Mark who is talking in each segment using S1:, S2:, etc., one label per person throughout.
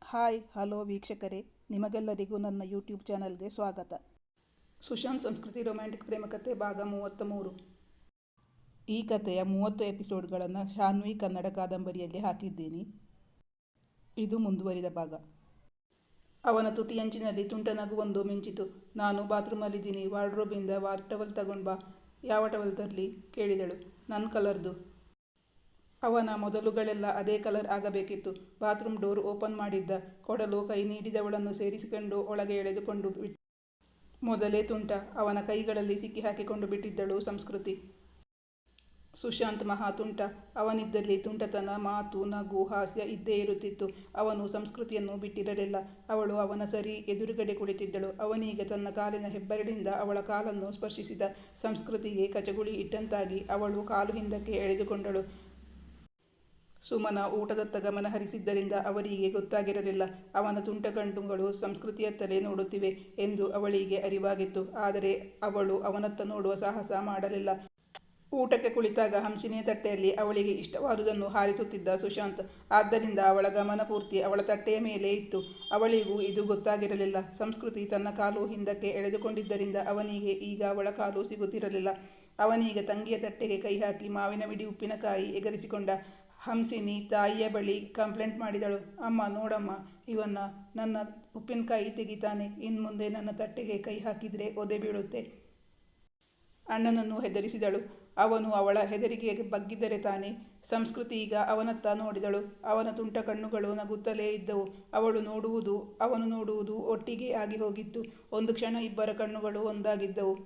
S1: Hi hello ವೀಕ್ಷಕರೇ, ನಿಮಗೆಲ್ಲರಿಗೂ ನನ್ನ ಯೂಟ್ಯೂಬ್ ಚಾನಲ್ಗೆ ಸ್ವಾಗತ. ಸುಶಾಂತ್ ಸಂಸ್ಕೃತಿ ರೊಮ್ಯಾಂಟಿಕ್ ಪ್ರೇಮಕಥೆ ಭಾಗ 33. ಈ ಕಥೆಯ 30 ಎಪಿಸೋಡ್ಗಳನ್ನು ಶಾನ್ವಿ ಕನ್ನಡ ಕಾದಂಬರಿಯಲ್ಲಿ ಹಾಕಿದ್ದೀನಿ. ಇದು ಮುಂದುವರಿದ ಭಾಗ. ಅವನ ತುಟಿಯಂಚಿನಲ್ಲಿ ತುಂಟ ನಗುವೊಂದು ಮಿಂಚಿತು. ನಾನು ಬಾತ್ರೂಮಲ್ಲಿದ್ದೀನಿ, ವಾರ್ಡ್ರೋಬಿಂದ ಟವಲ್ ತಗೊಂಡು ಬಾ. ಯಾವ ಟವಲ್ ತರಲಿ ಕೇಳಿದಳು. ನನ್ನ ಕಲರ್ದು. ಅವನ ಮೊದಲುಗಳೆಲ್ಲ ಅದೇ ಕಲರ್ ಆಗಬೇಕಿತ್ತು. ಬಾತ್ರೂಮ್ ಡೋರ್ ಓಪನ್ ಮಾಡಿದ್ದ. ಕೊಡಲು ಕೈ ನೀಡಿದವಳನ್ನು ಸೇರಿಸಿಕೊಂಡು ಒಳಗೆ ಎಳೆದುಕೊಂಡು ಮೊದಲೇ ತುಂಟ. ಅವನ ಕೈಗಳಲ್ಲಿ ಸಿಕ್ಕಿ ಹಾಕಿಕೊಂಡು ಬಿಟ್ಟಿದ್ದಳು ಸಂಸ್ಕೃತಿ. ಸುಶಾಂತ್ ಮಹಾ ತುಂಟ. ಅವನಿದ್ದಲ್ಲಿ ತುಂಟತನ, ಮಾತು, ನಗು, ಹಾಸ್ಯ ಇದ್ದೇ ಇರುತ್ತಿತ್ತು. ಅವನು ಸಂಸ್ಕೃತಿಯನ್ನು ಬಿಟ್ಟಿರಲಿಲ್ಲ. ಅವಳು ಅವನ ಸರಿ ಎದುರುಗಡೆ ಕುಳಿತಿದ್ದಳು. ಅವನೀಗ ತನ್ನ ಕಾಲಿನ ಹೆಬ್ಬೆರಳಿಂದ ಅವಳ ಕಾಲನ್ನು ಸ್ಪರ್ಶಿಸಿದ. ಸಂಸ್ಕೃತಿಗೆ ಕಚಗುಳಿ ಇಟ್ಟಂತಾಗಿ ಅವಳು ಕಾಲು ಹಿಂದಕ್ಕೆ ಎಳೆದುಕೊಂಡಳು. ಸುಮನ ಊಟದತ್ತ ಗಮನ ಹರಿಸಿದ್ದರಿಂದ ಅವರಿಗೆ ಗೊತ್ತಾಗಿರಲಿಲ್ಲ. ಅವನ ತುಂಟ ಕಣ್ಣುಗಳು ಸಂಸ್ಕೃತಿಯತ್ತಲೇ ನೋಡುತ್ತಿವೆ ಎಂದು ಅವಳಿಗೆ ಅರಿವಾಗಿತ್ತು. ಆದರೆ ಅವಳು ಅವನತ್ತ ನೋಡುವ ಸಾಹಸ ಮಾಡಲಿಲ್ಲ. ಊಟಕ್ಕೆ ಕುಳಿತಾಗ ಹಂಸಿನಿ ತಟ್ಟೆಯಲ್ಲಿ ಅವಳಿಗೆ ಇಷ್ಟವಾದುದನ್ನು ಹಾರಿಸುತ್ತಿದ್ದ ಸುಶಾಂತ್. ಆದ್ದರಿಂದ ಅವಳ ಗಮನ ಪೂರ್ತಿ ಅವಳ ತಟ್ಟೆಯ ಮೇಲೆ ಇತ್ತು. ಅವಳಿಗೂ ಇದು ಗೊತ್ತಾಗಿರಲಿಲ್ಲ. ಸಂಸ್ಕೃತಿ ತನ್ನ ಕಾಲು ಹಿಂದಕ್ಕೆ ಎಳೆದುಕೊಂಡಿದ್ದರಿಂದ ಅವನಿಗೆ ಈಗ ಅವಳ ಕಾಲು ಸಿಗುತ್ತಿರಲಿಲ್ಲ. ಅವನೀಗ ತಂಗಿಯ ತಟ್ಟೆಗೆ ಕೈ ಹಾಕಿ ಮಾವಿನ ಮಿಡಿ ಉಪ್ಪಿನಕಾಯಿ ಎಗರಿಸಿಕೊಂಡ. ಹಂಸಿನಿ ತಾಯಿಯ ಬಳಿ ಕಂಪ್ಲೇಂಟ್ ಮಾಡಿದಳು. ಅಮ್ಮ ನೋಡಮ್ಮ, ಇವನ್ನ ನನ್ನ ಉಪ್ಪಿನಕಾಯಿ ತೆಗಿತಾನೆ. ಇನ್ಮುಂದೆ ನನ್ನ ತಟ್ಟೆಗೆ ಕೈ ಹಾಕಿದರೆ ಒದೆ ಬೀಳುತ್ತೆ. ಅಣ್ಣನನ್ನು ಹೆದರಿಸಿದಳು. ಅವನು ಅವಳ ಹೆದರಿಕೆಗೆ ಬಗ್ಗಿದ್ದರೆ ತಾನೆ. ಸಂಸ್ಕೃತಿ ಈಗ ಅವನತ್ತ ನೋಡಿದಳು. ಅವನ ತುಂಟ ಕಣ್ಣುಗಳು ನಗುತ್ತಲೇ ಇದ್ದವು. ಅವಳು ನೋಡುವುದು ಅವನು ನೋಡುವುದು ಒಟ್ಟಿಗೆ ಆಗಿ ಹೋಗಿತ್ತು. ಒಂದು ಕ್ಷಣ ಇಬ್ಬರ ಕಣ್ಣುಗಳು ಒಂದಾಗಿದ್ದವು.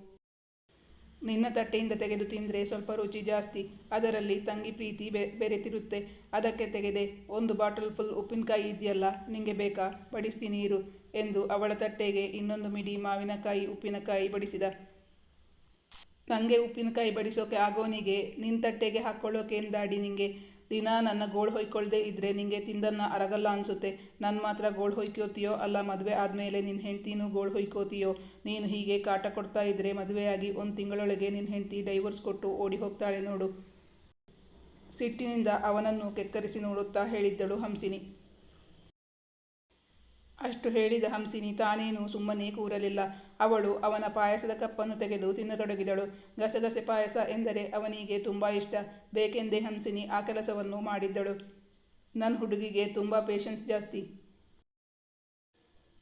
S1: ನಿನ್ನ ತಟ್ಟೆಯಿಂದ ತೆಗೆದು ತಿಂದರೆ ಸ್ವಲ್ಪ ರುಚಿ ಜಾಸ್ತಿ. ಅದರಲ್ಲಿ ತಂಗಿ ಪ್ರೀತಿ ಬೆರೆತಿರುತ್ತೆ. ಅದಕ್ಕೆ ತೆಗೆದೆ. ಒಂದು ಬಾಟಲ್ ಫುಲ್ ಉಪ್ಪಿನಕಾಯಿ ಇದೆಯಲ್ಲ, ನಿಂಗೆ ಬೇಕಾ? ಬಡಿಸ್ತೀನಿ ಇರು ಎಂದು ಅವಳ ತಟ್ಟೆಗೆ ಇನ್ನೊಂದು ಮಿಡಿ ಮಾವಿನಕಾಯಿ ಉಪ್ಪಿನಕಾಯಿ ಬಡಿಸಿದ. ನನಗೆ ಉಪ್ಪಿನಕಾಯಿ ಬಡಿಸೋಕೆ ಆಗೋನಿಗೆ ನಿನ್ನ ತಟ್ಟೆಗೆ ಹಾಕ್ಕೊಳ್ಳೋಕೇನು ದಾಡಿ ನಿಂಗೆ? ದಿನ ನನ್ನ ಗೋಳು ಹೊಯ್ಕೊಳ್ದೇ ಇದ್ದರೆ ನಿಂಗೆ ತಿಂದನ್ನ ಅರಗಲ್ಲ ಅನಿಸುತ್ತೆ. ನನ್ನ ಮಾತ್ರ ಗೋಳು ಹೊಯ್ಕೋತೀಯೋ ಅಲ್ಲ ಮದುವೆ ಆದಮೇಲೆ ನಿನ್ನ ಹೆಂಡ್ತಿನೂ ಗೋಳು ಹೊಯ್ಕೋತೀಯೋ? ನೀನು ಹೀಗೆ ಕಾಟ ಕೊಡ್ತಾ ಇದ್ದರೆ ಮದುವೆಯಾಗಿ 1 ತಿಂಗಳೊಳಗೆ ನಿನ್ನ ಹೆಂಡ್ತಿ ಡೈವರ್ಸ್ ಕೊಟ್ಟು ಓಡಿ ಹೋಗ್ತಾಳೆ ನೋಡು. ಸಿಟ್ಟಿನಿಂದ ಅವನನ್ನು ಕೆಕ್ಕರಿಸಿ ನೋಡುತ್ತಾ ಹೇಳಿದ್ದಳು ಹಂಸಿನಿ. ಅಷ್ಟು ಹೇಳಿದ ಹಂಸಿನಿ ತಾನೇನು ಸುಮ್ಮನೆ ಕೂರಲಿಲ್ಲ. ಅವಳು ಅವನ ಪಾಯಸದ ಕಪ್ಪನ್ನು ತೆಗೆದು ತಿನ್ನತೊಡಗಿದಳು. ಗಸಗಸೆ ಪಾಯಸ ಎಂದರೆ ಅವನಿಗೆ ತುಂಬ ಇಷ್ಟ. ಬೇಕೆಂದೇ ಹಂಸಿನಿ ಆ ಕೆಲಸವನ್ನು ಮಾಡಿದ್ದಳು. ನನ್ನ ಹುಡುಗಿಗೆ ತುಂಬ ಪೇಷನ್ಸ್ ಜಾಸ್ತಿ.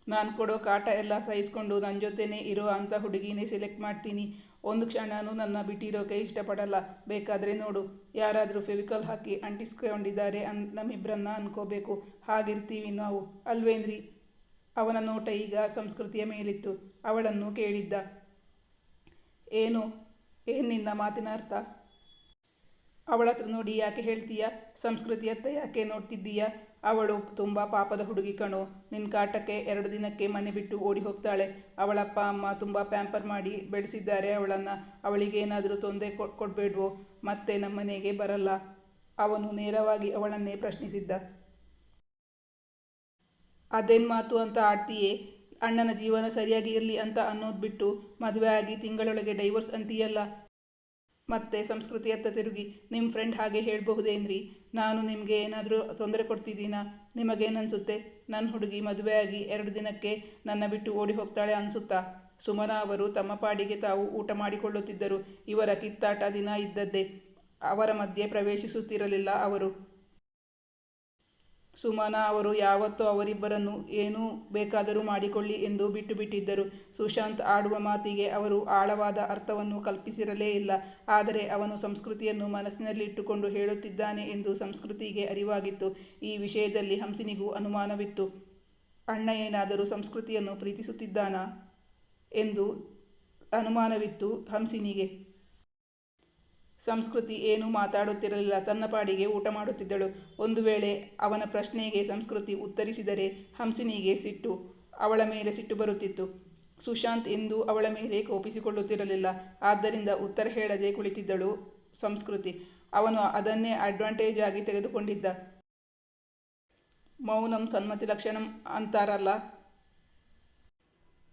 S1: ನಾನು ಕೊಡೋ ಕಾಟ ಎಲ್ಲ ಸಹಿಸ್ಕೊಂಡು ನನ್ನ ಜೊತೆನೇ ಇರೋ ಅಂಥ ಹುಡುಗಿನೇ ಸೆಲೆಕ್ಟ್ ಮಾಡ್ತೀನಿ. ಒಂದು ಕ್ಷಣನೂ ನನ್ನ ಬಿಟ್ಟಿರೋಕೆ ಇಷ್ಟಪಡಲ್ಲ. ಬೇಕಾದರೆ ನೋಡು, ಯಾರಾದರೂ ಫೆವಿಕಾಲ್ ಹಾಕಿ ಅಂಟಿಸ್ಕೊಂಡಿದ್ದಾರೆ ನಮ್ಮಿಬ್ಬರನ್ನ ಅನ್ಕೋಬೇಕು. ಹಾಗಿರ್ತೀವಿ ನಾವು, ಅಲ್ವೇನ್ರಿ? ಅವನ ನೋಟ ಈಗ ಸಂಸ್ಕೃತಿಯ ಮೇಲಿತ್ತು. ಅವಳನ್ನು ಕೇಳಿದ್ದ. ಏನು ನಿನ್ನ ಮಾತಿನ ಅರ್ಥ? ಅವಳತ್ರ ನೋಡಿ ಯಾಕೆ ಹೇಳ್ತೀಯ? ಸಂಸ್ಕೃತಿಯತ್ತ ಯಾಕೆ ನೋಡ್ತಿದ್ದೀಯ? ಅವಳು ತುಂಬ ಪಾಪದ ಹುಡುಗಿ ಕಣೋ. ನಿನ್ನ ಕಾಟಕ್ಕೆ 2 ದಿನಕ್ಕೆ ಮನೆ ಬಿಟ್ಟು ಓಡಿ ಹೋಗ್ತಾಳೆ. ಅವಳಪ್ಪ ಅಮ್ಮ ತುಂಬ ಪ್ಯಾಂಪರ್ ಮಾಡಿ ಬೆಳೆಸಿದ್ದಾರೆ ಅವಳನ್ನು. ಅವಳಿಗೇನಾದರೂ ತೊಂದರೆ ಕೊಡಬೇಡ್ವೋ? ಮತ್ತೆ ನಮ್ಮನೆಗೆ ಬರಲ್ಲ. ಅವನು ನೇರವಾಗಿ ಅವಳನ್ನೇ ಪ್ರಶ್ನಿಸಿದ್ದ. ಅದೇನು ಮಾತು ಅಂತ ಆಡ್ತೀಯೇ? ಅಣ್ಣನ ಜೀವನ ಸರಿಯಾಗಿ ಇರಲಿ ಅಂತ ಅನ್ನೋದು ಬಿಟ್ಟು ಮದುವೆ ಆಗಿ ತಿಂಗಳೊಳಗೆ ಡೈವರ್ಸ್ ಅಂತೀಯಲ್ಲ? ಮತ್ತೆ ಸಂಸ್ಕೃತಿಯತ್ತ ತಿರುಗಿ, ನಿಮ್ಮ ಫ್ರೆಂಡ್ ಹಾಗೆ ಹೇಳಬಹುದೇನ್ರಿ? ನಾನು ನಿಮಗೆ ಏನಾದರೂ ತೊಂದರೆ ಕೊಡ್ತಿದ್ದೀನಾ? ನಿಮಗೇನನ್ಸುತ್ತೆ? ನನ್ನ ಹುಡುಗಿ ಮದುವೆಯಾಗಿ 2 ದಿನಕ್ಕೆ ನನ್ನ ಬಿಟ್ಟು ಓಡಿ ಹೋಗ್ತಾಳೆ ಅನಿಸುತ್ತಾ? ಸುಮನ ಅವರು ತಮ್ಮ ಪಾಡಿಗೆ ತಾವು ಊಟ ಮಾಡಿಕೊಳ್ಳುತ್ತಿದ್ದರು. ಇವರ ಕಿತ್ತಾಟ ದಿನ ಇದ್ದದ್ದೇ. ಅವರ ಮಧ್ಯೆ ಪ್ರವೇಶಿಸುತ್ತಿರಲಿಲ್ಲ ಅವರು. ಸುಮನ ಅವರು ಯಾವತ್ತೂ ಅವರಿಬ್ಬರನ್ನು ಏನೂ ಬೇಕಾದರೂ ಮಾಡಿಕೊಳ್ಳಿ ಎಂದು ಬಿಟ್ಟು ಬಿಟ್ಟಿದ್ದರು. ಸುಶಾಂತ್ ಆಡುವ ಮಾತಿಗೆ ಅವರು ಆಳವಾದ ಅರ್ಥವನ್ನು ಕಲ್ಪಿಸಿರಲೇ ಇಲ್ಲ. ಆದರೆ ಅವನು ಸಂಸ್ಕೃತಿಯನ್ನು ಮನಸ್ಸಿನಲ್ಲಿಟ್ಟುಕೊಂಡು ಹೇಳುತ್ತಿದ್ದಾನೆ ಎಂದು ಸಂಸ್ಕೃತಿಗೆ ಅರಿವಾಗಿತ್ತು. ಈ ವಿಷಯದಲ್ಲಿ ಹಂಸಿನಿಗೂ ಅನುಮಾನವಿತ್ತು. ಅಣ್ಣ ಏನಾದರೂ ಸಂಸ್ಕೃತಿಯನ್ನು ಪ್ರೀತಿಸುತ್ತಿದ್ದಾನಾ ಎಂದು ಅನುಮಾನವಿತ್ತು ಹಂಸಿನಿಗೆ. ಸಂಸ್ಕೃತಿ ಏನೂ ಮಾತಾಡುತ್ತಿರಲಿಲ್ಲ. ತನ್ನ ಪಾಡಿಗೆ ಊಟ ಮಾಡುತ್ತಿದ್ದಳು. ಒಂದು ವೇಳೆ ಅವನ ಪ್ರಶ್ನೆಗೆ ಸಂಸ್ಕೃತಿ ಉತ್ತರಿಸಿದರೆ ಹಂಸಿನಿಗೆ ಸಿಟ್ಟು, ಅವಳ ಮೇಲೆ ಸಿಟ್ಟು ಬರುತ್ತಿತ್ತು. ಸುಶಾಂತ್ ಎಂದೂ ಅವಳ ಮೇಲೆ ಕೋಪಿಸಿಕೊಳ್ಳುತ್ತಿರಲಿಲ್ಲ. ಆದ್ದರಿಂದ ಉತ್ತರ ಹೇಳದೆ ಕುಳಿತಿದ್ದಳು ಸಂಸ್ಕೃತಿ. ಅವನು ಅದನ್ನೇ ಅಡ್ವಾಂಟೇಜ್ ಆಗಿ ತೆಗೆದುಕೊಂಡಿದ್ದ. ಮೌನಂ ಸನ್ಮತಿ ಲಕ್ಷಣಂ ಅಂತಾರಲ್ಲ,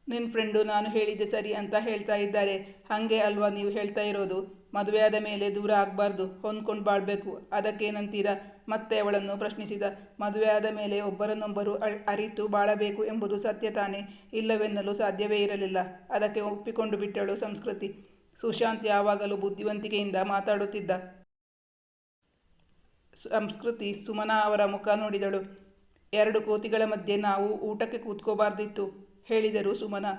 S1: ನಿನ್ನ ಫ್ರೆಂಡು ನಾನು ಹೇಳಿದ್ದೆ ಸರಿ ಅಂತ ಹೇಳ್ತಾ ಇದ್ದಾರೆ. ಹಾಗೆ ಅಲ್ವಾ ನೀವು ಹೇಳ್ತಾ ಇರೋದು? ಮದುವೆಯಾದ ಮೇಲೆ ದೂರ ಆಗಬಾರ್ದು, ಹೊಂದ್ಕೊಂಡು ಬಾಳ್ಬೇಕು. ಅದಕ್ಕೇನಂತೀರ? ಮತ್ತೆ ಅವಳನ್ನು ಪ್ರಶ್ನಿಸಿದ. ಮದುವೆಯಾದ ಮೇಲೆ ಒಬ್ಬರನ್ನೊಬ್ಬರು ಅರಿತು ಬಾಳಬೇಕು ಎಂಬುದು ಸತ್ಯ ತಾನೇ? ಇಲ್ಲವೆನ್ನಲು ಸಾಧ್ಯವೇ ಇರಲಿಲ್ಲ. ಅದಕ್ಕೆ ಒಪ್ಪಿಕೊಂಡು ಬಿಟ್ಟಳು ಸಂಸ್ಕೃತಿ. ಸುಶಾಂತ್ ಯಾವಾಗಲೂ ಬುದ್ಧಿವಂತಿಕೆಯಿಂದ ಮಾತಾಡುತ್ತಿದ್ದ. ಸಂಸ್ಕೃತಿ ಸುಮನಾ ಅವರ ಮುಖ ನೋಡಿದಳು. 2 ಕೋತಿಗಳ ಮಧ್ಯೆ ನಾವು ಊಟಕ್ಕೆ ಕೂತ್ಕೋಬಾರ್ದಿತ್ತು ಹೇಳಿದರು ಸುಮನಾ.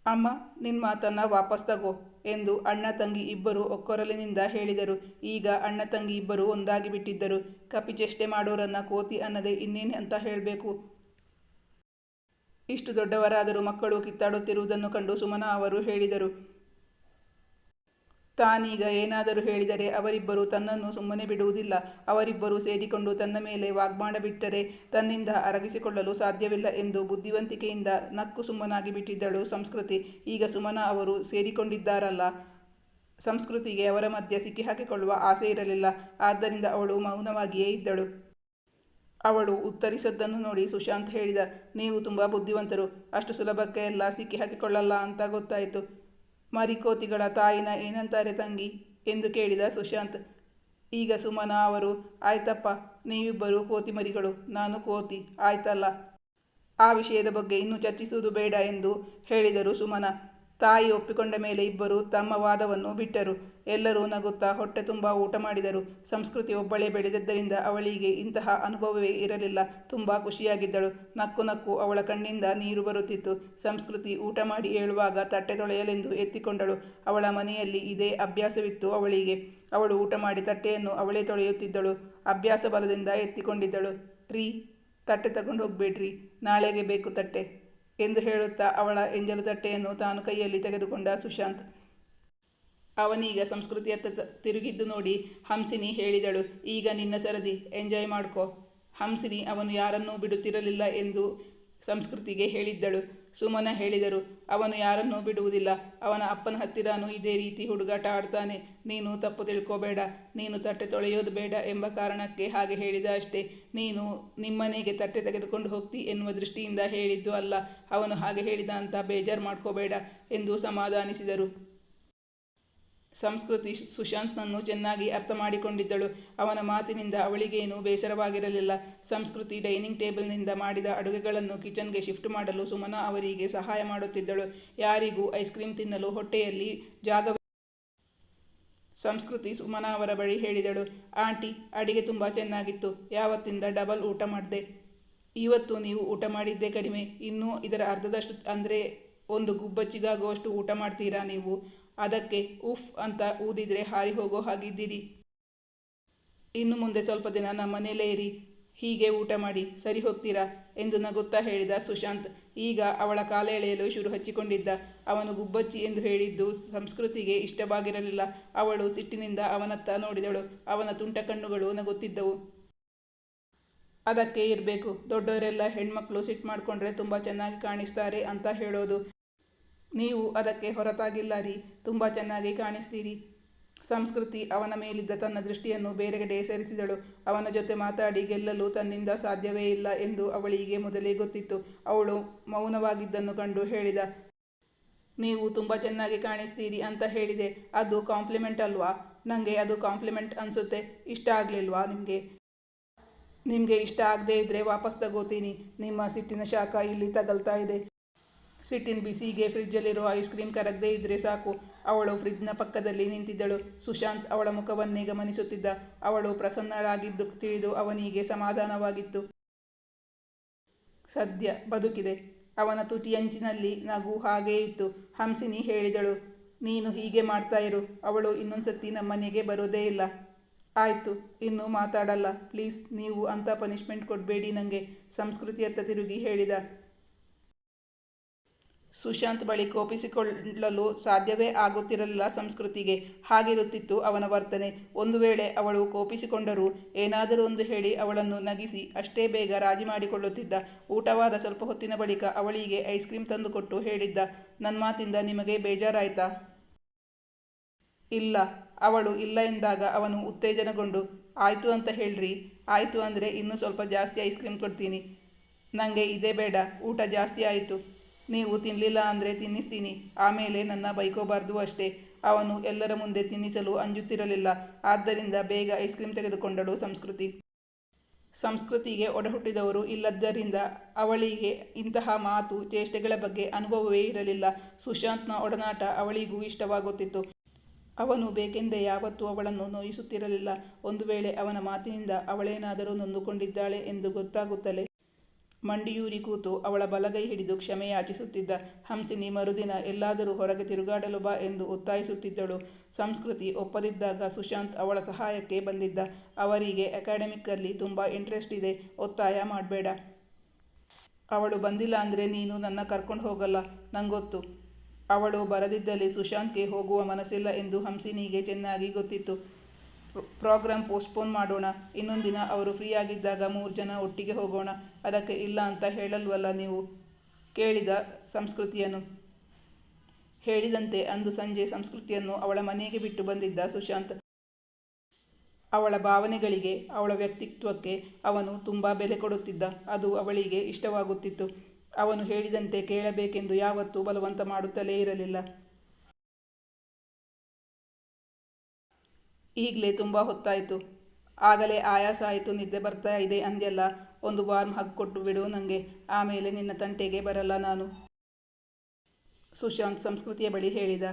S1: ಅಮ್ಮ, ನಿನ್ನ ಮಾತನ್ನು ವಾಪಸ್ ತಗೋ ಎಂದು ಅಣ್ಣ ತಂಗಿ ಇಬ್ಬರು ಒಕ್ಕೊರಲಿನಿಂದ ಹೇಳಿದರು. ಈಗ ಅಣ್ಣ ತಂಗಿ ಇಬ್ಬರು ಒಂದಾಗಿ ಬಿಟ್ಟಿದ್ದರು. ಕಪಿಚೆಷ್ಟೆ ಮಾಡೋರನ್ನ ಕೋತಿ ಅನ್ನದೆ ಇನ್ನೇನು ಅಂತ ಹೇಳಬೇಕು? ಇಷ್ಟು ದೊಡ್ಡವರಾದರೂ ಮಕ್ಕಳು ಕಿತ್ತಾಡುತ್ತಿರುವುದನ್ನು ಕಂಡು ಸುಮನಾ ಅವರು ಹೇಳಿದರು. ತಾನೀಗ ಏನಾದರೂ ಹೇಳಿದರೆ ಅವರಿಬ್ಬರು ತನ್ನನ್ನು ಸುಮ್ಮನೆ ಬಿಡುವುದಿಲ್ಲ. ಅವರಿಬ್ಬರು ಸೇರಿಕೊಂಡು ತನ್ನ ಮೇಲೆ ವಾಗ್ಮಾಡ ಬಿಟ್ಟರೆ ತನ್ನಿಂದ ಅರಗಿಸಿಕೊಳ್ಳಲು ಸಾಧ್ಯವಿಲ್ಲ ಎಂದು ಬುದ್ಧಿವಂತಿಕೆಯಿಂದ ನಕ್ಕು ಸುಮ್ಮನಾಗಿ ಬಿಟ್ಟಿದ್ದಳು ಸಂಸ್ಕೃತಿ. ಈಗ ಸುಮನಾ ಅವರು ಸೇರಿಕೊಂಡಿದ್ದಾರಲ್ಲ. ಸಂಸ್ಕೃತಿಗೆ ಅವರ ಮಧ್ಯೆ ಸಿಕ್ಕಿಹಾಕಿಕೊಳ್ಳುವ ಆಸೆ ಇರಲಿಲ್ಲ. ಆದ್ದರಿಂದ ಅವಳು ಮೌನವಾಗಿಯೇ ಇದ್ದಳು. ಅವಳು ಉತ್ತರಿಸದ್ದನ್ನು ನೋಡಿ ಸುಶಾಂತ್ ಹೇಳಿದ, ನೀವು ತುಂಬ ಬುದ್ಧಿವಂತರು. ಅಷ್ಟು ಸುಲಭಕ್ಕೆ ಎಲ್ಲ ಸಿಕ್ಕಿಹಾಕಿಕೊಳ್ಳಲ್ಲ ಅಂತ ಗೊತ್ತಾಯಿತು. ಮರಿಕೋತಿಗಳ ತಾಯಿನ ಏನಂತಾರೆ ತಂಗಿ ಎಂದು ಕೇಳಿದ ಸುಶಾಂತ್. ಈಗ ಸುಮನಾ ಅವರು, ಆಯ್ತಪ್ಪ, ನೀವಿಬ್ಬರು ಕೋತಿ ಮರಿಗಳು, ನಾನು ಕೋತಿ, ಆಯ್ತಲ್ಲ. ಆ ವಿಷಯದ ಬಗ್ಗೆ ಇನ್ನೂ ಚರ್ಚಿಸುವುದು ಬೇಡ ಎಂದು ಹೇಳಿದರು ಸುಮನಾ. ತಾಯಿ ಒಪ್ಪಿಕೊಂಡ ಮೇಲೆ ಇಬ್ಬರು ತಮ್ಮ ವಾದವನ್ನು ಬಿಟ್ಟರು. ಎಲ್ಲರೂ ನಗುತ್ತಾ ಹೊಟ್ಟೆ ತುಂಬ ಊಟ ಮಾಡಿದರು. ಸಂಸ್ಕೃತಿ ಒಬ್ಬಳೇ ಬೆಳೆದದ್ದರಿಂದ ಅವಳಿಗೆ ಇಂತಹ ಅನುಭವವೇ ಇರಲಿಲ್ಲ. ತುಂಬ ಖುಷಿಯಾಗಿದ್ದಳು. ನಕ್ಕು ನಕ್ಕು ಅವಳ ಕಣ್ಣಿಂದ ನೀರು ಬರುತ್ತಿತ್ತು. ಸಂಸ್ಕೃತಿ ಊಟ ಮಾಡಿ ಏಳುವಾಗ ತಟ್ಟೆ ತೊಳೆಯಲೆಂದು ಎತ್ತಿಕೊಂಡಳು. ಅವಳ ಮನೆಯಲ್ಲಿ ಇದೇ ಅಭ್ಯಾಸವಿತ್ತು ಅವಳಿಗೆ. ಅವಳು ಊಟ ಮಾಡಿ ತಟ್ಟೆಯನ್ನು ಅವಳೇ ತೊಳೆಯುತ್ತಿದ್ದಳು. ಅಭ್ಯಾಸ ಬಲದಿಂದ ಎತ್ತಿಕೊಂಡಿದ್ದಳು. ರೀ, ತಟ್ಟೆ ತಗೊಂಡು ಹೋಗ್ಬೇಡ್ರಿ, ನಾಳೆಗೆ ಬೇಕು ತಟ್ಟೆ ಎಂದು ಹೇಳುತ್ತಾ ಅವಳ ಎಂಜಲು ತಟ್ಟೆಯನ್ನು ತಾನು ಕೈಯಲ್ಲಿ ತೆಗೆದುಕೊಂಡ ಸುಶಾಂತ್. ಅವನೀಗ ಸಂಸ್ಕೃತಿಯತ್ತ ತಿರುಗಿದ್ದು ನೋಡಿ ಹಂಸಿನಿ ಹೇಳಿದಳು, ಈಗ ನಿನ್ನ ಸರದಿ, ಎಂಜಾಯ್ ಮಾಡ್ಕೋ. ಹಂಸಿನಿ ಅವನು ಯಾರನ್ನೂ ಬಿಡುತ್ತಿರಲಿಲ್ಲ ಎಂದು ಸಂಸ್ಕೃತಿಗೆ ಹೇಳಿದ್ದಳು. ಸುಮನ ಹೇಳಿದರು, ಅವನು ಯಾರನ್ನೂ ಬಿಡುವುದಿಲ್ಲ. ಅವನ ಅಪ್ಪನ ಹತ್ತಿರನೂ ಇದೇ ರೀತಿ ಹುಡುಗಾಟ ಆಡ್ತಾನೆ. ನೀನು ತಪ್ಪು ತಿಳ್ಕೋಬೇಡ. ನೀನು ತಟ್ಟೆ ತೊಳೆಯೋದು ಬೇಡ ಎಂಬ ಕಾರಣಕ್ಕೆ ಹಾಗೆ ಹೇಳಿದ ಅಷ್ಟೇ. ನೀನು ನಿಮ್ಮನೆಗೆ ತಟ್ಟೆ ತೆಗೆದುಕೊಂಡು ಹೋಗ್ತಿ ಎನ್ನುವ ದೃಷ್ಟಿಯಿಂದ ಹೇಳಿದ್ದು ಅಲ್ಲ. ಅವನು ಹಾಗೆ ಹೇಳಿದ ಅಂತ ಬೇಜಾರು ಮಾಡ್ಕೋಬೇಡ ಎಂದು ಸಮಾಧಾನಿಸಿದರು. ಸಂಸ್ಕೃತಿ ಸುಶಾಂತ್ನನ್ನು ಚೆನ್ನಾಗಿ ಅರ್ಥ ಮಾಡಿಕೊಂಡಿದ್ದಳು. ಅವನ ಮಾತಿನಿಂದ ಅವಳಿಗೇನೂ ಬೇಸರವಾಗಿರಲಿಲ್ಲ. ಸಂಸ್ಕೃತಿ ಡೈನಿಂಗ್ ಟೇಬಲ್ನಿಂದ ಮಾಡಿದ ಅಡುಗೆಗಳನ್ನು ಕಿಚನ್ಗೆ ಶಿಫ್ಟ್ ಮಾಡಲು ಸುಮನಾ ಅವರಿಗೆ ಸಹಾಯ ಮಾಡುತ್ತಿದ್ದಳು. ಯಾರಿಗೂ ಐಸ್ ಕ್ರೀಮ್ ತಿನ್ನಲು ಹೊಟ್ಟೆಯಲ್ಲಿ ಜಾಗ. ಸಂಸ್ಕೃತಿ ಸುಮನಾ ಅವರ ಬಳಿ ಹೇಳಿದಳು, ಆಂಟಿ, ಅಡಿಗೆ ತುಂಬ ಚೆನ್ನಾಗಿತ್ತು. ಯಾವತ್ತಿಂದ ಡಬಲ್ ಊಟ ಮಾಡಿದೆ. ಇವತ್ತು ನೀವು ಊಟ ಮಾಡಿದ್ದೇ ಕಡಿಮೆ. ಇನ್ನೂ ಇದರ ಅರ್ಧದಷ್ಟು ಅಂದರೆ ಒಂದು ಗುಬ್ಬಚ್ಚಿಗಾಗುವಷ್ಟು ಊಟ ಮಾಡ್ತೀರಾ ನೀವು? ಅದಕ್ಕೆ ಉಫ್ ಅಂತ ಊದಿದ್ರೆ ಹಾರಿ ಹೋಗೋ ಹಾಗಿದ್ದೀರಿ. ಇನ್ನು ಮುಂದೆ ಸ್ವಲ್ಪ ದಿನ ನಮ್ಮ ಮನೆಯಲ್ಲೇ ಇರಿ, ಹೀಗೆ ಊಟ ಮಾಡಿ ಸರಿ ಹೋಗ್ತೀರಾ ಎಂದು ನಗುತ್ತಾ ಹೇಳಿದ ಸುಶಾಂತ್. ಈಗ ಅವಳ ಕಾಲ ಎಳೆಯಲು ಶುರು ಹಚ್ಚಿಕೊಂಡಿದ್ದ. ಅವನು ಗುಬ್ಬಚ್ಚಿ ಎಂದು ಹೇಳಿದ್ದು ಸಂಸ್ಕೃತಿಗೆ ಇಷ್ಟವಾಗಿರಲಿಲ್ಲ. ಅವಳು ಸಿಟ್ಟಿನಿಂದ ಅವನತ್ತ ನೋಡಿದಳು. ಅವನ ತುಂಟ ಕಣ್ಣುಗಳು ನಗುತ್ತಿದ್ದವು. ಅದಕ್ಕೆ ಇರಬೇಕು, ದೊಡ್ಡವರೆಲ್ಲ ಹೆಣ್ಮಕ್ಳು ಸಿಟ್ಟು ಮಾಡಿಕೊಂಡ್ರೆ ತುಂಬ ಚೆನ್ನಾಗಿ ಕಾಣಿಸ್ತಾರೆ ಅಂತ ಹೇಳೋದು. ನೀವು ಅದಕ್ಕೆ ಹೊರತಾಗಿಲ್ಲ ರೀ, ತುಂಬ ಚೆನ್ನಾಗಿ ಕಾಣಿಸ್ತೀರಿ. ಸಂಸ್ಕೃತಿ ಅವನ ಮೇಲಿದ್ದ ತನ್ನ ದೃಷ್ಟಿಯನ್ನು ಬೇರೆಗಡೆ ಸರಿಸಿದಳು. ಅವನ ಜೊತೆ ಮಾತಾಡಿ ಗೆಲ್ಲಲು ತನ್ನಿಂದ ಸಾಧ್ಯವೇ ಇಲ್ಲ ಎಂದು ಅವಳಿಗೆ ಮೊದಲೇ ಗೊತ್ತಿತ್ತು. ಅವಳು ಮೌನವಾಗಿದ್ದನ್ನು ಕಂಡು ಹೇಳಿದ, ನೀವು ತುಂಬ ಚೆನ್ನಾಗಿ ಕಾಣಿಸ್ತೀರಿ ಅಂತ ಹೇಳಿದೆ, ಅದು ಕಾಂಪ್ಲಿಮೆಂಟ್ ಅಲ್ವಾ? ನನಗೆ ಅದು ಕಾಂಪ್ಲಿಮೆಂಟ್ ಅನಿಸುತ್ತೆ. ಇಷ್ಟ ಆಗಲಿಲ್ವಾ ನಿಮಗೆ? ನಿಮಗೆ ಇಷ್ಟ ಆಗದೇ ಇದ್ದರೆ ವಾಪಸ್ ತಗೋತೀನಿ. ನಿಮ್ಮ ಸಿಟ್ಟಿನ ಶಾಖ ಇಲ್ಲಿ ತಗಲ್ತಾ ಇದೆ. ಸಿಟ್ಟಿನ ಬಿಸಿಗೆ ಫ್ರಿಜ್ಜಲ್ಲಿರೋ ಐಸ್ ಕ್ರೀಮ್ ಕರಗದೇ ಇದ್ದರೆ ಸಾಕು. ಅವಳು ಫ್ರಿಜ್ನ ಪಕ್ಕದಲ್ಲಿ ನಿಂತಿದ್ದಳು. ಸುಶಾಂತ್ ಅವಳ ಮುಖವನ್ನೇ ಗಮನಿಸುತ್ತಿದ್ದ. ಅವಳು ಪ್ರಸನ್ನಳಾಗಿದ್ದು ತಿಳಿದು ಅವನಿಗೆ ಸಮಾಧಾನವಾಗಿತ್ತು. ಸದ್ಯ ಬದುಕಿದೆ. ಅವನ ತುಟಿಯಂಚಿನಲ್ಲಿ ನಗು ಹಾಗೇ ಇತ್ತು. ಹಂಸಿನಿ ಹೇಳಿದಳು, ನೀನು ಹೀಗೆ ಮಾಡ್ತಾ ಇರು. ಅವಳು ಇನ್ನೊಂದ್ಸತಿ ನಮ್ಮನೆಗೆ ಬರೋದೇ ಇಲ್ಲ. ಆಯಿತು, ಇನ್ನೂ ಮಾತಾಡಲ್ಲ ಪ್ಲೀಸ್. ನೀವು ಅಂಥ ಪನಿಷ್ಮೆಂಟ್ ಕೊಡಬೇಡಿ ನನಗೆ, ಸಂಸ್ಕೃತಿಯತ್ತ ತಿರುಗಿ ಹೇಳಿದ. ಸುಶಾಂತ್ ಬಳಿ ಕೋಪಿಸಿಕೊಳ್ಳಲು ಸಾಧ್ಯವೇ ಆಗುತ್ತಿರಲಿಲ್ಲ ಸಂಸ್ಕೃತಿಗೆ. ಹಾಗಿರುತ್ತಿತ್ತು ಅವನ ವರ್ತನೆ. ಒಂದು ವೇಳೆ ಅವಳು ಕೋಪಿಸಿಕೊಂಡರೂ ಏನಾದರೂ ಒಂದು ಹೇಳಿ ಅವಳನ್ನು ನಗಿಸಿ ಅಷ್ಟೇ ಬೇಗ ರಾಜಿ ಮಾಡಿಕೊಳ್ಳುತ್ತಿದ್ದ. ಊಟವಾದ ಸ್ವಲ್ಪ ಹೊತ್ತಿನ ಬಳಿಕ ಅವಳಿಗೆ ಐಸ್ ಕ್ರೀಮ್ ತಂದುಕೊಟ್ಟು ಹೇಳಿದ್ದ, ನನ್ನ ಮಾತಿಂದ ನಿಮಗೆ ಬೇಜಾರಾಯ್ತಾ? ಇಲ್ಲ. ಅವಳು ಇಲ್ಲ ಎಂದಾಗ ಅವನು ಉತ್ತೇಜನಗೊಂಡು, ಆಯಿತು ಅಂತ ಹೇಳ್ರಿ. ಆಯಿತು ಅಂದರೆ ಇನ್ನೂ ಸ್ವಲ್ಪ ಜಾಸ್ತಿ ಐಸ್ ಕ್ರೀಮ್ ಕೊಡ್ತೀನಿ. ನನಗೆ ಇದೇ ಬೇಡ, ಊಟ ಜಾಸ್ತಿ ಆಯಿತು. ನೀವು ತಿನ್ನಲಿಲ್ಲ ಅಂದರೆ ತಿನ್ನಿಸ್ತೀನಿ, ಆಮೇಲೆ ನನ್ನ ಬೈಕೋಬಾರ್ದು ಅಷ್ಟೇ. ಅವನು ಎಲ್ಲರ ಮುಂದೆ ತಿನ್ನಿಸಲು ಅಂಜುತ್ತಿರಲಿಲ್ಲ. ಆದ್ದರಿಂದ ಬೇಗ ಐಸ್ ಕ್ರೀಮ್ ತೆಗೆದುಕೊಂಡಳು ಸಂಸ್ಕೃತಿ. ಸಂಸ್ಕೃತಿಗೆ ಒಡಹುಟ್ಟಿದವರು ಇಲ್ಲದ್ದರಿಂದ ಅವಳಿಗೆ ಇಂತಹ ಮಾತು ಚೇಷ್ಟೆಗಳ ಬಗ್ಗೆ ಅನುಭವವೇ ಇರಲಿಲ್ಲ. ಸುಶಾಂತ್ನ ಒಡನಾಟ ಅವಳಿಗೂ ಇಷ್ಟವಾಗುತ್ತಿತ್ತು. ಅವನು ಬೇಕೆಂದೇ ಯಾವತ್ತೂ ಅವಳನ್ನು ನೋಯಿಸುತ್ತಿರಲಿಲ್ಲ. ಒಂದು ವೇಳೆ ಅವನ ಮಾತಿನಿಂದ ಅವಳೇನಾದರೂ ನೊಂದುಕೊಂಡಿದ್ದಾಳೆ ಎಂದು ಗೊತ್ತಾಗುತ್ತಲೇ ಮಂಡಿಯೂರಿ ಕೂತು ಅವಳ ಬಲಗೈ ಹಿಡಿದು ಕ್ಷಮೆ ಯಾಚಿಸುತ್ತಿದ್ದ. ಹಂಸಿನಿ ಮರುದಿನ ಎಲ್ಲಾದರೂ ಹೊರಗೆ ತಿರುಗಾಡಲು ಬಾ ಎಂದು ಒತ್ತಾಯಿಸುತ್ತಿದ್ದಳು. ಸಂಸ್ಕೃತಿ ಒಪ್ಪದಿದ್ದಾಗ ಸುಶಾಂತ್ ಅವಳ ಸಹಾಯಕ್ಕೆ ಬಂದಿದ್ದ. ಅವರಿಗೆ ಅಕಾಡೆಮಿಕ್ಕಲ್ಲಿ ತುಂಬ ಇಂಟ್ರೆಸ್ಟ್ ಇದೆ, ಒತ್ತಾಯ ಮಾಡಬೇಡ. ಅವಳು ಬಂದಿಲ್ಲ ಅಂದರೆ ನೀನು ನನ್ನ ಕರ್ಕೊಂಡು ಹೋಗಲ್ಲ, ನಂಗೊತ್ತು. ಅವಳು ಬರದಿದ್ದಲ್ಲಿ ಸುಶಾಂತ್ಗೆ ಹೋಗುವ ಮನಸ್ಸಿಲ್ಲ ಎಂದು ಹಂಸಿನಿಗೆ ಚೆನ್ನಾಗಿ ಗೊತ್ತಿತ್ತು. ಪ್ರೋಗ್ರಾಮ್ ಪೋಸ್ಟ್ಪೋನ್ ಮಾಡೋಣ, ಇನ್ನೊಂದಿನ ಅವರು ಫ್ರೀ ಆಗಿದ್ದಾಗ 3 ಜನ ಒಟ್ಟಿಗೆ ಹೋಗೋಣ. ಅದಕ್ಕೆ ಇಲ್ಲ ಅಂತ ಹೇಳಲ್ವಲ್ಲ ನೀವು, ಕೇಳಿದ ಸಂಸ್ಕೃತಿಯನ್ನು. ಹೇಳಿದಂತೆ ಅಂದು ಸಂಜೆ ಸಂಸ್ಕೃತಿಯನ್ನು ಅವಳ ಮನೆಗೆ ಬಿಟ್ಟು ಬಂದಿದ್ದ ಸುಶಾಂತ್. ಅವಳ ಭಾವನೆಗಳಿಗೆ, ಅವಳ ವ್ಯಕ್ತಿತ್ವಕ್ಕೆ ಅವನು ತುಂಬ ಬೆಲೆ ಕೊಡುತ್ತಿದ್ದ. ಅದು ಅವಳಿಗೆ ಇಷ್ಟವಾಗುತ್ತಿತ್ತು. ಅವನು ಹೇಳಿದಂತೆ ಕೇಳಬೇಕೆಂದು ಯಾವತ್ತೂ ಬಲವಂತ ಮಾಡುತ್ತಲೇ ಇರಲಿಲ್ಲ. ಈಗಲೇ ತುಂಬ ಹೊತ್ತಾಯಿತು, ಆಗಲೇ ಆಯಾಸ ಆಯಿತು, ನಿದ್ದೆ ಬರ್ತಾ ಇದೆ ಅಂದ್ಯಲ್ಲ, ಒಂದು ವಾರ್ಮ್ ಹಗ್ ಕೊಟ್ಟು ಬಿಡು ನನಗೆ, ಆಮೇಲೆ ನಿನ್ನ ತಂಟೆಗೆ ಬರಲ್ಲ ನಾನು. ಸುಶಾಂತ್ ಸಂಸ್ಕೃತಿಯ ಬಳಿ ಹೇಳಿದ.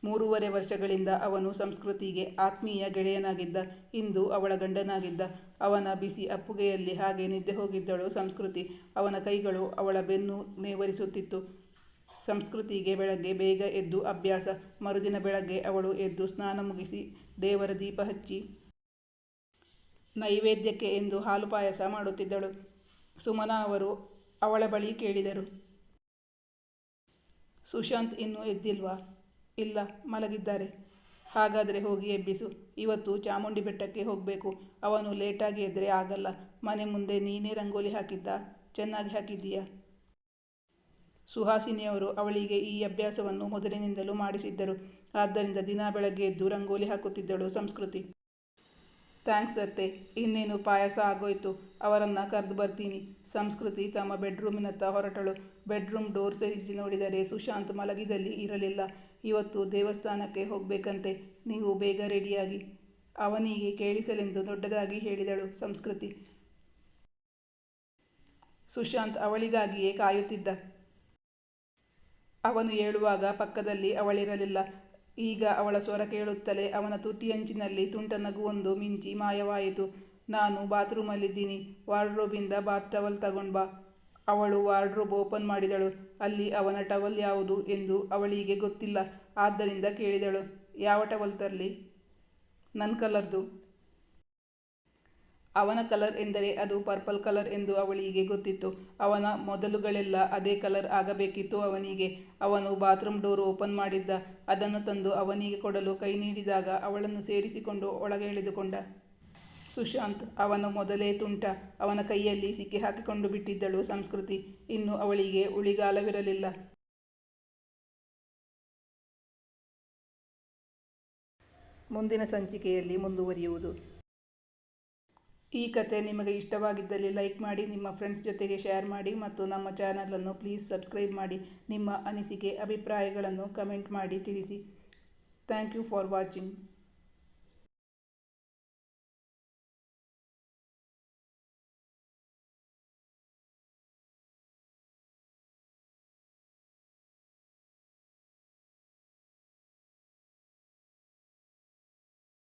S1: 3.5 ವರ್ಷಗಳಿಂದ ಅವನು ಸಂಸ್ಕೃತಿಗೆ ಆತ್ಮೀಯ ಗೆಳೆಯನಾಗಿದ್ದ. ಇಂದು ಅವಳ ಗಂಡನಾಗಿದ್ದ. ಅವನ ಬಿಸಿ ಅಪ್ಪುಗೆಯಲ್ಲಿ ಹಾಗೆ ನಿದ್ದೆ ಹೋಗಿದ್ದಳು ಸಂಸ್ಕೃತಿ. ಅವನ ಕೈಗಳು ಅವಳ ಬೆನ್ನು ನೇವರಿಸುತ್ತಿತ್ತು. ಸಂಸ್ಕೃತಿಗೆ ಬೆಳಗ್ಗೆ ಬೇಗ ಎದ್ದು ಅಭ್ಯಾಸ. ಮರುದಿನ ಬೆಳಗ್ಗೆ ಅವಳು ಎದ್ದು ಸ್ನಾನ ಮುಗಿಸಿ ದೇವರ ದೀಪ ಹಚ್ಚಿ ನೈವೇದ್ಯಕ್ಕೆ ಎಂದು ಹಾಲು ಪಾಯಸ ಮಾಡುತ್ತಿದ್ದಳು. ಸುಮನಾ ಅವರು ಅವಳ ಬಳಿ ಕೇಳಿದರು. ಸುಶಾಂತ್ ಇನ್ನೂ ಎದ್ದಿಲ್ವಾ? ಇಲ್ಲ, ಮಲಗಿದ್ದಾರೆ. ಹಾಗಾದರೆ ಹೋಗಿ ಎಬ್ಬಿಸು. ಇವತ್ತು ಚಾಮುಂಡಿ ಬೆಟ್ಟಕ್ಕೆ ಹೋಗಬೇಕು. ಅವನು ಲೇಟಾಗಿ ಎದ್ದರೆ ಆಗಲ್ಲ. ಮನೆ ಮುಂದೆ ನೀನೇ ರಂಗೋಲಿ ಹಾಕಿದ್ದ? ಚೆನ್ನಾಗಿ ಹಾಕಿದ್ದೀಯಾ? ಸುಹಾಸಿನಿಯವರು ಅವಳಿಗೆ ಈ ಅಭ್ಯಾಸವನ್ನು ಮೊದಲಿನಿಂದಲೂ ಮಾಡಿಸಿದ್ದರು. ಆದ್ದರಿಂದ ದಿನ ಬೆಳಗ್ಗೆ ಎದ್ದು ರಂಗೋಲಿ ಹಾಕುತ್ತಿದ್ದಳು ಸಂಸ್ಕೃತಿ. ಥ್ಯಾಂಕ್ಸ್ ಅತ್ತೆ, ಇನ್ನೇನು ಪಾಯಸ ಆಗೋಯ್ತು, ಅವರನ್ನು ಕರೆದು ಬರ್ತೀನಿ. ಸಂಸ್ಕೃತಿ ತಮ್ಮ ಬೆಡ್ರೂಮಿನತ್ತ ಹೊರಟಳು. ಬೆಡ್ರೂಮ್ ಡೋರ್ ಸೇರಿಸಿ ನೋಡಿದರೆ ಸುಶಾಂತ್ ಮಲಗಿದಲ್ಲಿ ಇರಲಿಲ್ಲ. ಇವತ್ತು ದೇವಸ್ಥಾನಕ್ಕೆ ಹೋಗಬೇಕಂತೆ, ನೀವು ಬೇಗ ರೆಡಿಯಾಗಿ. ಅವನಿಗೆ ಕೇಳಿಸಲೆಂದು ದೊಡ್ಡದಾಗಿ ಹೇಳಿದಳು ಸಂಸ್ಕೃತಿ. ಸುಶಾಂತ್ ಅವಳಿಗಾಗಿಯೇ ಕಾಯುತ್ತಿದ್ದ. ಅವನು ಹೇಳುವಾಗ ಪಕ್ಕದಲ್ಲಿ ಅವಳಿರಲಿಲ್ಲ. ಈಗ ಅವಳ ಸ್ವರ ಕೇಳುತ್ತಲೇ ಅವನ ತುಟಿಯಂಚಿನಲ್ಲಿ ತುಂಟ ನಗುವೊಂದು ಮಿಂಚಿ ಮಾಯವಾಯಿತು. ನಾನು ಬಾತ್ರೂಮಲ್ಲಿದ್ದೀನಿ, ವಾರ್ಡ್ರೋಬಿಂದ ಬಾತ್ ಟವಲ್ ತಗೊಂಡು ಬಾ. ಅವಳು ವಾರ್ಡ್ರೋಬ್ ಓಪನ್ ಮಾಡಿದಳು. ಅಲ್ಲಿ ಅವನ ಟವಲ್ ಯಾವುದು ಎಂದು ಅವಳಿಗೆ ಗೊತ್ತಿಲ್ಲ. ಆದ್ದರಿಂದ ಕೇಳಿದಳು, ಯಾವ ಟವಲ್ ತರಲಿ? ನನ್ನ ಕಲರ್ದು. ಅವನ ಕಲರ್ ಎಂದರೆ ಅದು ಪರ್ಪಲ್ ಕಲರ್ ಎಂದು ಅವಳಿಗೆ ಗೊತ್ತಿತ್ತು. ಅವನ ಮೊದಲುಗಳೆಲ್ಲ ಅದೇ ಕಲರ್ ಆಗಬೇಕಿತ್ತು ಅವನಿಗೆ. ಅವನು ಬಾತ್ರೂಮ್ ಡೋರ್ ಓಪನ್ ಮಾಡಿದ್ದ. ಅದನ್ನು ತಂದು ಅವನಿಗೆ ಕೊಡಲು ಕೈ ನೀಡಿದಾಗ ಅವಳನ್ನು ಸೇರಿಸಿಕೊಂಡು ಒಳಗೆ ಎಳೆದುಕೊಂಡ ಸುಶಾಂತ್. ಅವನು ಮೊದಲೇ ತುಂಟ. ಅವನ ಕೈಯಲ್ಲಿ ಸಿಕ್ಕಿ ಹಾಕಿಕೊಂಡು ಬಿಟ್ಟಿದ್ದಳು ಸಂಸ್ಕೃತಿ. ಇನ್ನು ಅವಳಿಗೆ ಉಳಿಗಾಲವಿರಲಿಲ್ಲ. ಮುಂದಿನ ಸಂಚಿಕೆಯಲ್ಲಿ ಮುಂದುವರಿಯುವುದು. ಈ ಕತೆ ನಿಮಗೆ ಇಷ್ಟವಾಗಿದ್ದಲ್ಲಿ ಲೈಕ್ ಮಾಡಿ, ನಿಮ್ಮ ಫ್ರೆಂಡ್ಸ್ ಜೊತೆಗೆ ಶೇರ್ ಮಾಡಿ ಮತ್ತು ನಮ್ಮ ಚಾನಲನ್ನು ಪ್ಲೀಸ್ ಸಬ್ಸ್ಕ್ರೈಬ್ ಮಾಡಿ. ನಿಮ್ಮ ಅನಿಸಿಕೆ ಅಭಿಪ್ರಾಯಗಳನ್ನು ಕಮೆಂಟ್ ಮಾಡಿ ತಿಳಿಸಿ. Thank you for watching.